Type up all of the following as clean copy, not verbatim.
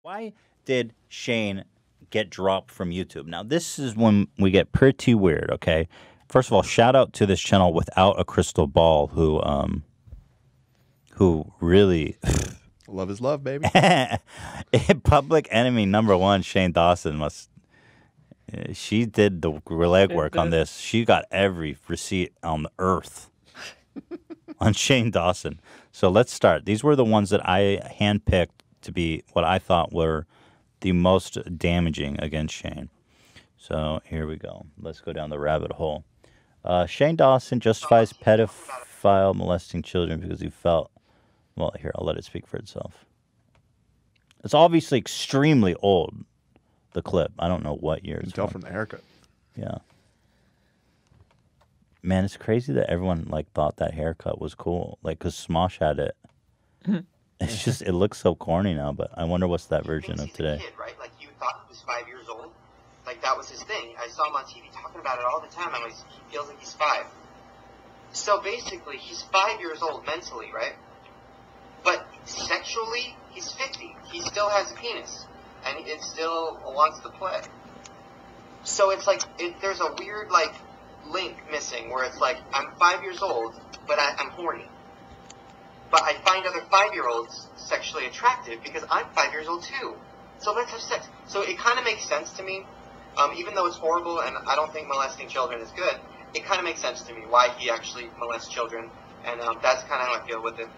Why did Shane get dropped from YouTube? Now, this is when we get pretty weird, okay? First of all, shout out to this channel Without a Crystal Ball who really... Love is love, baby. Public enemy number one, Shane Dawson must... She did the legwork on this. She got every receipt on the earth on Shane Dawson. So let's start. These were the ones that I handpicked to be what I thought were the most damaging against Shane. So here we go. Let's go down the rabbit hole. Shane Dawson justifies pedophile molesting children because he felt... Well, here, I'll let it speak for itself. It's obviously extremely old, the clip. I don't know what year it's from. You can tell from the haircut. Yeah. Man, it's crazy that everyone like thought that haircut was cool. Like, because Smosh had it. It's just, it looks so corny now, but I wonder what's that version of today. Kid, right? Like, you thought he was 5 years old? Like, that was his thing. I saw him on TV talking about it all the time. I'm like, he feels like he's 5. So basically, he's 5 years old mentally, right? But sexually, he's 50. He still has a penis. And it still wants to play. So it's like, there's a weird, like, link missing where it's like, I'm 5 years old, but I'm horny. But I find other 5-year-olds sexually attractive because I'm 5 years old too. So let's have sex. So it kind of makes sense to me. Even though it's horrible and I don't think molesting children is good, it kind of makes sense to me why he actually molests children. And that's kind of how I feel with it.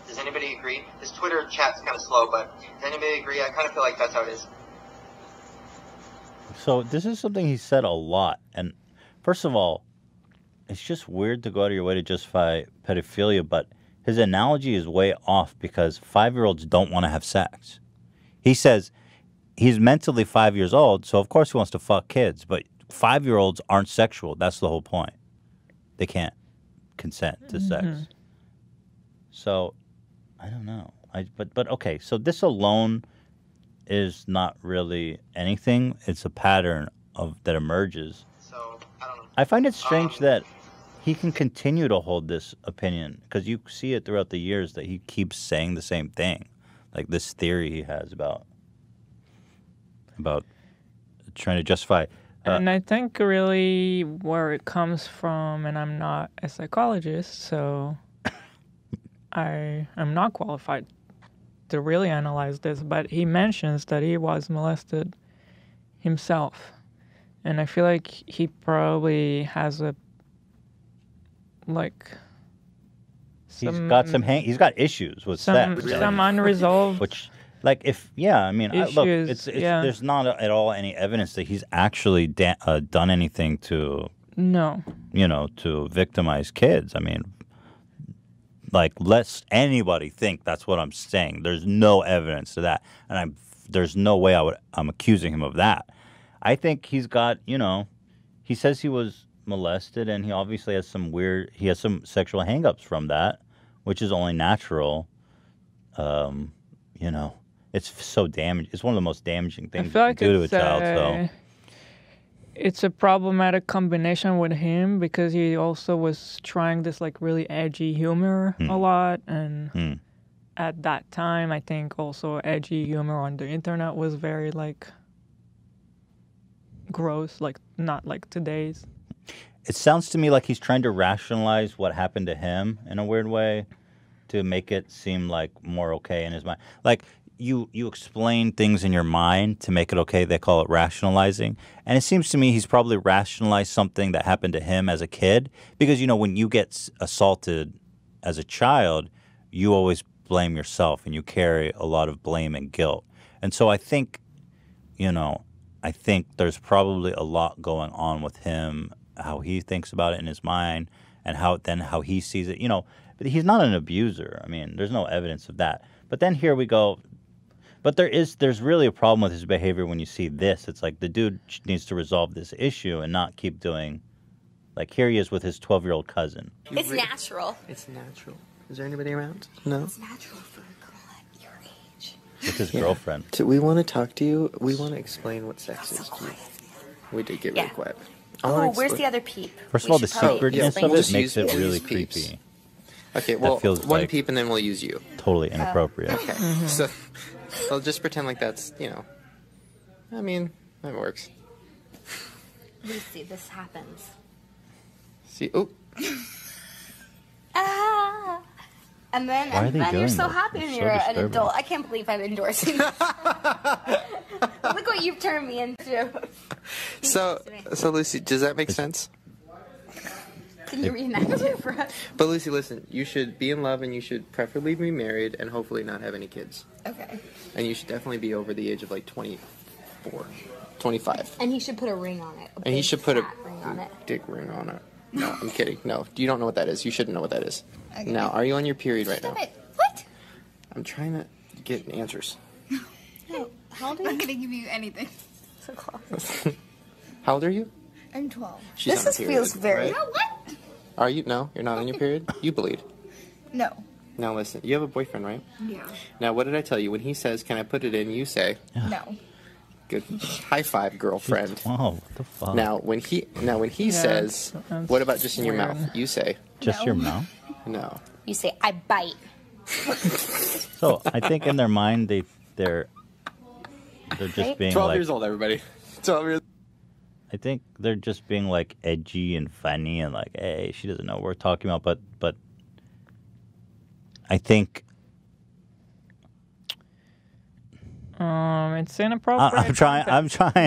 Does anybody agree? This Twitter chat's kind of slow, but does anybody agree? I kind of feel like that's how it is. So this is something he said a lot. And first of all, it's just weird to go out of your way to justify pedophilia, but his analogy is way off because 5-year-olds don't want to have sex. He says he's mentally 5 years old, so of course he wants to fuck kids, but 5-year-olds aren't sexual. That's the whole point. They can't consent to sex. So... I don't know. But okay, so this alone is not really anything. It's a pattern that emerges. So, I don't know. I find it strange that he can continue to hold this opinion because you see it throughout the years that he keeps saying the same thing. Like this theory he has about trying to justify. And I think really where it comes from, and I'm not a psychologist, so... I am not qualified to really analyze this, but he mentions that he was molested himself. And I feel like he probably has he's got issues with sex. Some unresolved which there's not at all any evidence that he's actually done anything to to victimize kids. I mean, like, lest anybody think that's what I'm saying. There's no evidence to that. And there's no way I'm accusing him of that. I think he's got, he says he was molested and he obviously has some sexual hangups from that, which is only natural. It's so damaging. It's one of the most damaging things you can do to a child. So it's a problematic combination with him because he also was trying this like really edgy humor a lot, and at that time I think also edgy humor on the internet was very like gross, like not like today's. It sounds to me like he's trying to rationalize what happened to him in a weird way to make it seem like more okay in his mind. Like you explain things in your mind to make it okay. They call it rationalizing. And it seems to me he's probably rationalized something that happened to him as a kid. Because, when you get assaulted as a child, you always blame yourself and you carry a lot of blame and guilt. And so I think, there's probably a lot going on with him, how he thinks about it in his mind and how he sees it. But he's not an abuser. I mean, there's no evidence of that. But then here we go. But there's really a problem with his behavior when you see this. It's like the dude needs to resolve this issue and not keep doing, like here he is with his 12-year-old cousin. It's natural. It's natural. Is there anybody around? No? It's natural for a girl at your age. With his girlfriend. So we want to talk to you. We want to explain what sex is to you. We did get really quiet. Oh, where's the other peep? First of all, the secretness of it makes it really creepy. Okay, well, feels one like peep and then we'll use you. Totally inappropriate. Okay, so Well, just pretend like that's, I mean, that works. Lucy, this happens. See, oh. Ah. And then you're so happy when you're an adult. I can't believe I'm endorsing this. Look what you've turned me into. So Lucy, does that make sense? Can you reenact it for us? But Lucy, listen, you should be in love and you should preferably be married and hopefully not have any kids. Okay. And you should definitely be over the age of like 24, 25. And he should put a ring on it. And he should put a ring on it. dick ring on it. No, I'm kidding. No, you don't know what that is. You shouldn't know what that is. Okay. Now, are you on your period right now? What? I'm trying to get answers. No. How old are you? I'm not going to give you anything. So close. How old are you? I'm 12. This feels very... Right? No, what? Are you? No, you're not on your period? You bleed. No. Now listen, you have a boyfriend, right? Yeah. Now, what did I tell you? When he says, can I put it in, you say... No. Good. High five, girlfriend. Oh, what the fuck? Now, when he says, what about just in your mouth? You say... Just your mouth? No. You say, I bite. So, I think in their mind, they're just being 12 like... years old, everybody. 12 years I think they're just being like edgy and funny and like, hey, she doesn't know what we're talking about, but I think it's inappropriate. I'm trying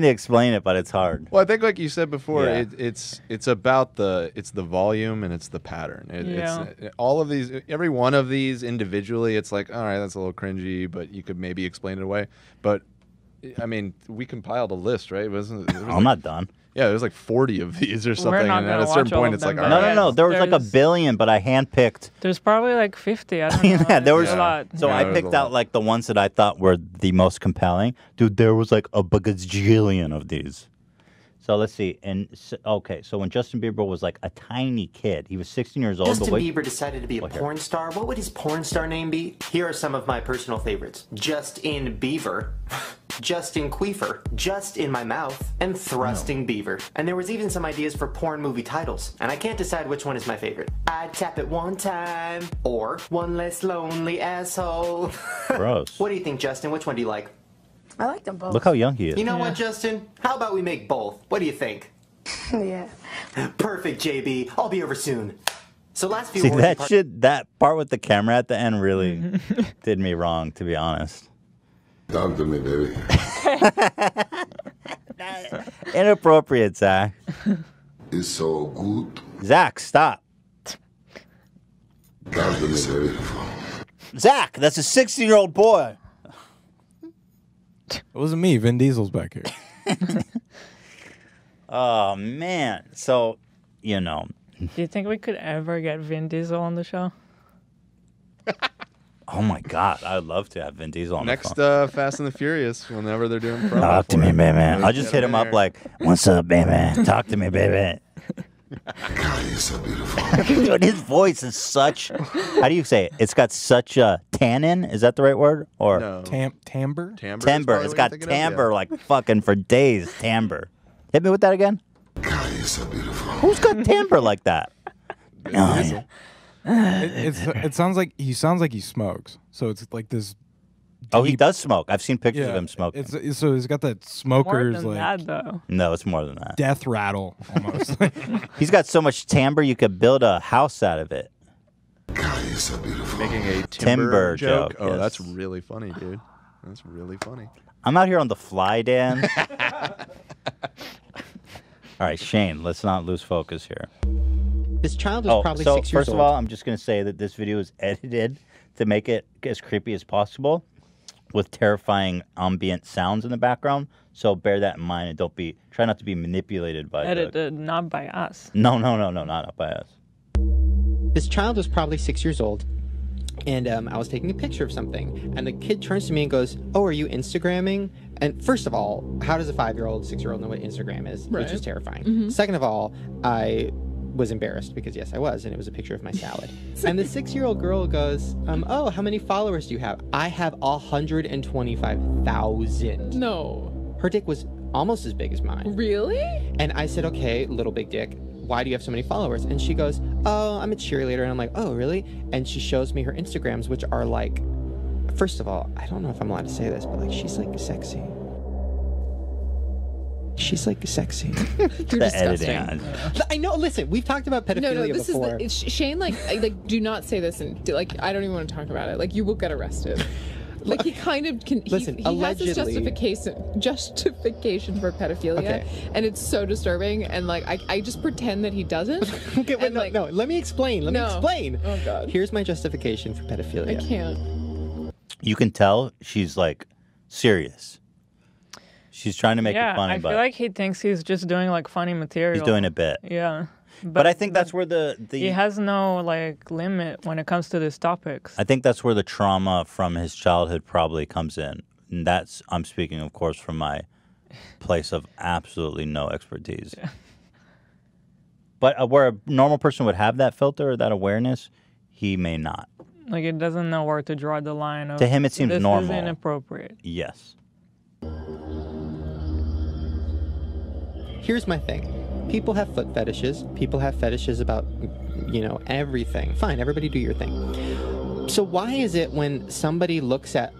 to explain it, but it's hard. Well, I think like you said before, Yeah. it's about the volume and it's the pattern. It's all of these, every one of these individually, it's like, all right, that's a little cringy, but you could maybe explain it away. But I mean, we compiled a list, right? I'm not done. Yeah, there's like 40 of these or something, not and at gonna a certain watch all point, of it's like, them, all but right. No. There was like a billion, but I handpicked. There's probably like 50. I don't know. Yeah, there was a lot. So Yeah, I there was picked a out lot. like the ones that I thought were the most compelling. Dude, there was like a bagajillion of these. So let's see. So when Justin Bieber was like a tiny kid, he was 16 years old. Justin Bieber decided to be a porn star. What would his porn star name be? Here are some of my personal favorites. Justin Beaver, Justin Queefer, Just in My Mouth, and Thrusting Beaver. And there was even some ideas for porn movie titles, and I can't decide which one is my favorite. I'd tap it one time, or One Less Lonely Asshole. Gross. What do you think, Justin? Which one do you like? I like them both. Look how young he is. You know what, Justin? How about we make both? What do you think? Yeah. Perfect, JB. I'll be over soon. So last few See, orgy that part with the camera at the end really did me wrong, to be honest. Talk to me, baby. Inappropriate, Zach. It's so good. Zach, stop. Talk to me, baby. Zach, that's a 16-year-old boy. It wasn't me. Vin Diesel's back here. Oh, man. So, Do you think we could ever get Vin Diesel on the show? oh, my God. I'd love to have Vin Diesel on Next the phone. Fast and the Furious, whenever they're doing promo. Talk to for me, it. baby. I'll just hit him up like, what's up, baby? Talk to me, baby. God, you're so beautiful. Dude, his voice is such... How do you say it? It's got such a tannin. Is that the right word? Or No. Timbre? Timbre. is timbre. probably It's what got you're thinking of, timbre yeah. like fucking for days. Timbre. Hit me with that again. God, you're so beautiful. Who's got timbre like that? No, Diesel. It sounds like he smokes. So it's like this. Oh, he deep- does smoke. I've seen pictures of him smoking. So he's got that More smoker's than like that, though. No, it's more than that. death rattle almost. He's got so much timbre you could build a house out of it. God, you're so beautiful. Making a Timber timber joke. joke, Oh, yes. that's really funny, dude. That's really funny. I'm out here on the fly, Dan. All right, Shane, let's not lose focus here. This child was probably 6 years first old. of all, I'm just going to say that this video is edited to make it as creepy as possible with terrifying ambient sounds in the background. So bear that in mind and try not to be manipulated by Edited, not by us. No, not by us. This child was probably 6 years old, and I was taking a picture of something, and the kid turns to me and goes, "Oh, are you Instagramming?" And first of all, how does a 5-year-old, 6-year-old know what Instagram is? Which is terrifying. Second of all, I was embarrassed because yes, I was, and it was a picture of my salad. And the 6-year-old girl goes, "Oh, how many followers do you have?" I have 125,000. No. Her dick was almost as big as mine. Really? And I said, "Okay, little big dick, why do you have so many followers?" And she goes, "Oh, I'm a cheerleader." And I'm like, "Oh, really?" And she shows me her Instagrams, which are like First of all, I don't know if I'm allowed to say this, but like she's like sexy. She's like sexy. You're disgusting. I know. Listen, we've talked about pedophilia this before. is Shane. Like, do not say this, and like, I don't even want to talk about it. Like, you will get arrested. Like, he kind of can. Listen, he allegedly, has this justification for pedophilia, okay. And it's so disturbing. And like, I just pretend that he doesn't. Okay, wait, no. Let me explain. Let me explain. Oh God. Here's my justification for pedophilia. I can't. You can tell she's like serious. She's trying to make it funny. I feel like he thinks he's just doing like funny material. He's doing a bit. Yeah. But I think that's where the he has no like limit when it comes to these topics. I think that's where the trauma from his childhood probably comes in. And that's, I'm speaking, of course, from my place of absolutely no expertise. Yeah. But where a normal person would have that filter or that awareness, he may not. Like, it doesn't know where to draw the line. To him, it seems normal. This is inappropriate. Yes. Here's my thing. People have foot fetishes. People have fetishes about, everything. Fine, everybody do your thing. So why is it when somebody looks at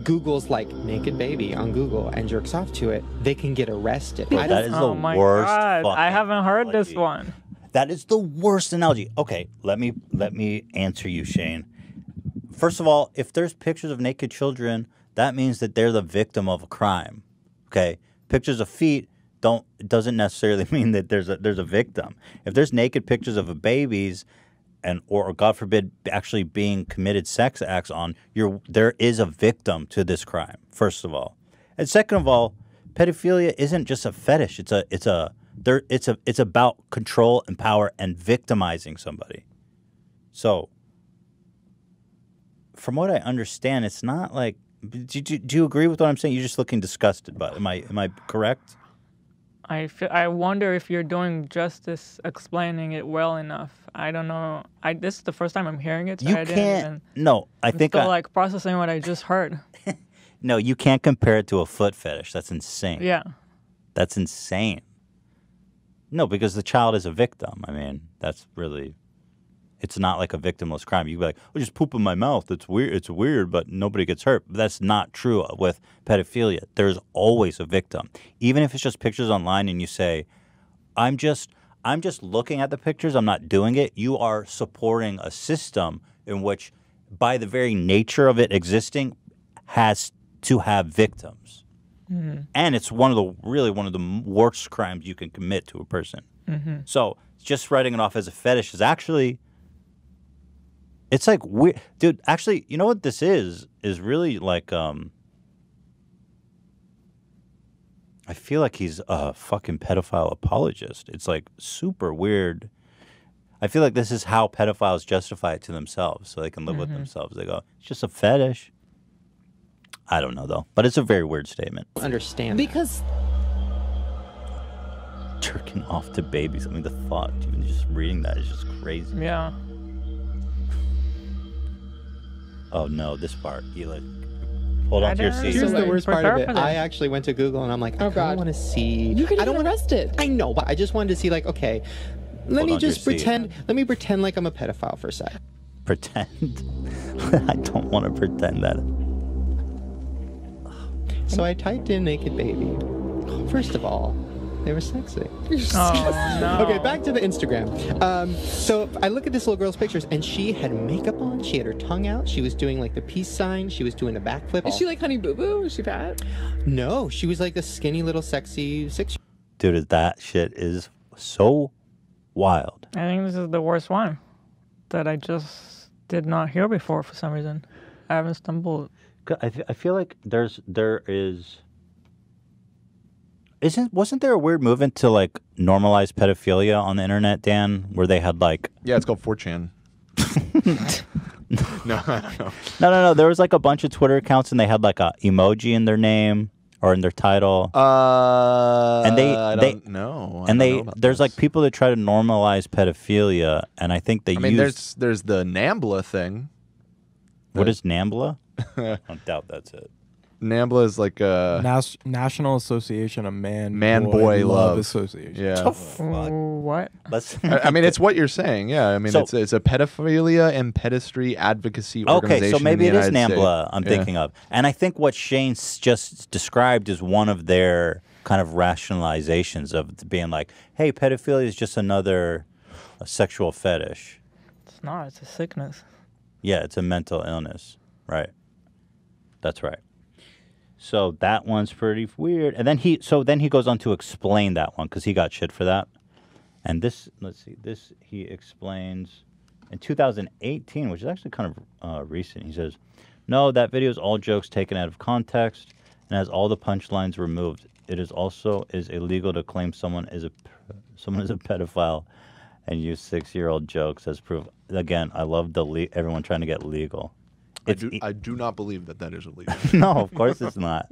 Google's like naked baby on Google and jerks off to it, they can get arrested? Bro, that is the worst. God, I haven't heard this one. That is the worst analogy. Okay, let me answer you, Shane. First of all, if there's pictures of naked children, that means that they're the victim of a crime. Okay, pictures of feet doesn't necessarily mean that there's a victim. If there's naked pictures of babies, or God forbid actually being committed sex acts on, there is a victim to this crime. First of all, and second of all, pedophilia isn't just a fetish. It's about control and power and victimizing somebody. So, from what I understand, it's not like. Do you agree with what I'm saying? You're just looking disgusted. But am I correct? I wonder if you're doing justice explaining it well enough. I don't know. This is the first time I'm hearing it. So You can't. No, I think I'm still like processing what I just heard. No, you can't compare it to a foot fetish. That's insane. Yeah. That's insane. No, because the child is a victim. I mean, that's really. It's not like a victimless crime. You'd be like, "Oh, just poop in my mouth. It's weird. It's weird, but nobody gets hurt." But that's not true with pedophilia. There's always a victim, even if it's just pictures online, and you say, "I'm just looking at the pictures. I'm not doing it." You are supporting a system in which, by the very nature of it existing, has to have victims, and it's one of the worst crimes you can commit to a person. So just writing it off as a fetish is actually. It's like weird, dude. Actually, you know what this is really like. I feel like he's a fucking pedophile apologist. It's like super weird. I feel like this is how pedophiles justify it to themselves, so they can live with themselves. They go, "It's just a fetish." I don't know though, but it's a very weird statement. Understand because jerking off to babies. I mean, the thought, even just reading that is just crazy. Yeah. Oh no, this part. Hold on to your seat. Here's the worst part of it. I actually went to Google and I'm like, I don't want to see. You could get arrested. I know, but I just wanted to see, like, okay, let me just pretend. Let me pretend like I'm a pedophile for a sec. Pretend? I don't want to pretend that. So I typed in naked baby. First of all, they were sexy. Oh, no. Okay, back to the Instagram. So I look at this little girl's pictures, and she had makeup on. She had her tongue out. She was doing like the peace sign. She was doing a backflip. Is she like Honey Boo Boo? Is she fat? No, she was like a skinny little sexy 6. Dude, that shit is so wild. I think this is the worst one that I just did not hear before for some reason. I haven't stumbled. I feel like there is. Wasn't there a weird movement to like normalize pedophilia on the internet, Dan, where they had like it's called 4chan. No, I don't know. No. There was like a bunch of Twitter accounts and they had like a emoji in their name or in their title. And I don't know. There's like people that try to normalize pedophilia, and I think they use. There's the NAMBLA thing. What is NAMBLA? I doubt that's it. NAMBLA is like a National Association of Boy Love Association. Yeah. What? I mean, it's what you're saying. Yeah. I mean, it's a pedophilia and pedestry advocacy organization. Okay, so maybe in the it is United NAMBLA States. I'm thinking of. And I think what Shane's just described is one of their kind of rationalizations of being like, hey, pedophilia is just another sexual fetish. It's not. It's a sickness. Yeah, it's a mental illness. Right. That's right. So that one's pretty weird. And then he goes on to explain that one because he got shit for that. And this, let's see, this he explains in 2018, which is actually kind of recent. He says, no, that video is all jokes taken out of context and has all the punchlines removed. It is also illegal to claim someone is a pedophile and use 6-year-old jokes as proof. Again, I love everyone trying to get legal. I do not believe that is illegal. No, of course it's not.